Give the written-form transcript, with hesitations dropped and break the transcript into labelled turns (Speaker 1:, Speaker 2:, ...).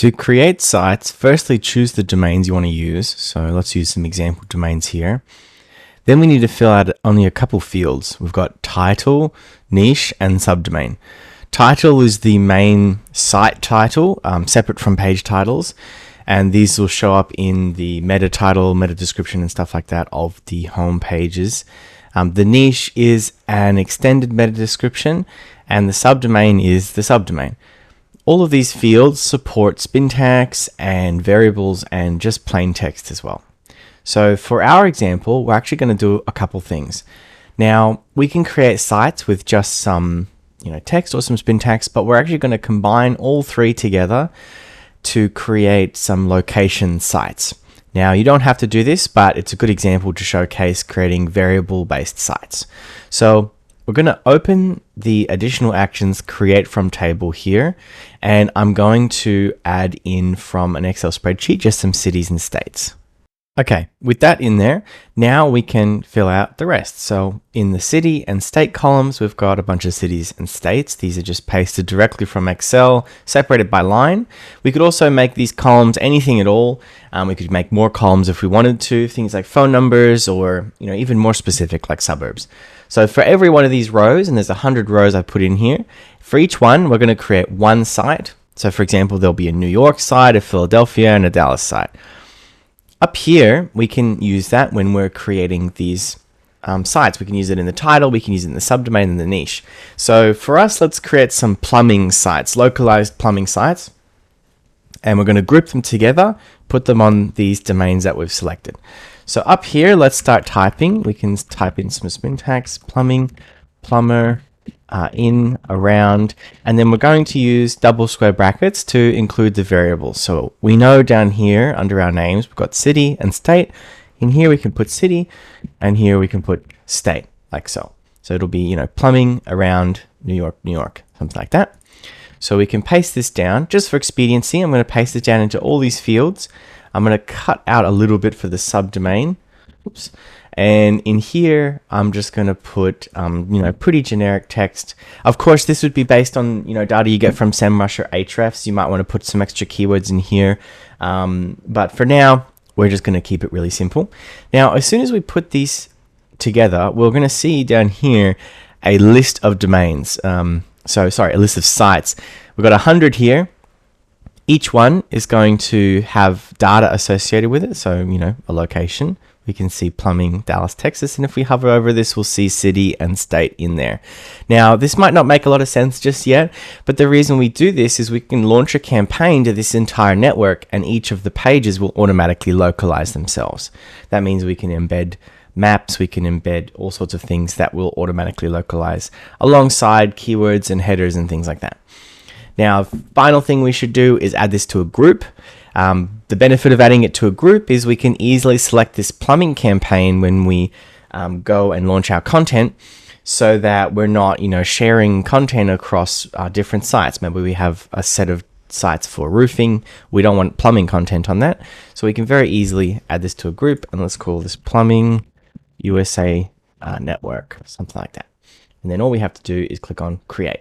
Speaker 1: To create sites, firstly choose the domains you want to use. So let's use some example domains here. Then we need to fill out only a couple fields. We've got title, niche, and subdomain. Title is the main site title, separate from page titles. And these will show up in the meta title, meta description, and stuff like that of the home pages. The niche is an extended meta description, and the subdomain is the subdomain. All of these fields support spin tags and variables and just plain text as well. So for our example, we're actually going to do a couple things. Now, we can create sites with just some text or some spin tags, but we're actually going to combine all three together to create some location sites. Now, you don't have to do this, but it's a good example to showcase creating variable-based sites. So we're going to open the additional actions create from table here, and I'm going to add in from an Excel spreadsheet just some cities and states. Okay, with that in there, now we can fill out the rest. So in the city and state columns, we've got a bunch of cities and states. These are just pasted directly from Excel, separated by line. We could also make these columns anything at all. We could make more columns if we wanted to, things like phone numbers or even more specific like suburbs. So for every one of these rows, and there's 100 rows I put in here, for each one, we're going to create one site. So for example, there'll be a New York site, a Philadelphia, and a Dallas site. Up here, we can use that when we're creating these sites. We can use it in the title, we can use it in the subdomain and the niche. So for us, let's create some plumbing sites, localized plumbing sites. And we're going to group them together, put them on these domains that we've selected. So up here, let's start typing. We can type in some spin tags, plumbing, plumber, in, around, and then we're going to use double square brackets to include the variables. So we know down here under our names, we've got city and state. In here we can put city, and here we can put state, like so. So it'll be, plumbing around New York, something like that. So we can paste this down. Just for expediency, I'm going to paste it down into all these fields. I'm going to cut out a little bit for the subdomain. Oops. And in here, I'm just going to put, pretty generic text. Of course, this would be based on, data you get from SEMrush or Ahrefs. You might want to put some extra keywords in here. But for now, we're just going to keep it really simple. Now, as soon as we put these together, we're going to see down here a list of domains. A list of sites. We've got 100 here. Each one is going to have data associated with it. So, a location. We can see plumbing, Dallas, Texas. And if we hover over this, we'll see city and state in there. Now, this might not make a lot of sense just yet, but the reason we do this is we can launch a campaign to this entire network and each of the pages will automatically localize themselves. That means we can embed maps, we can embed all sorts of things that will automatically localize alongside keywords and headers and things like that. Now, final thing we should do is add this to a group. The benefit of adding it to a group is we can easily select this plumbing campaign when we go and launch our content so that we're not, sharing content across different sites. Maybe we have a set of sites for roofing. We don't want plumbing content on that. So we can very easily add this to a group, and let's call this Plumbing USA Network, something like that. And then all we have to do is click on Create.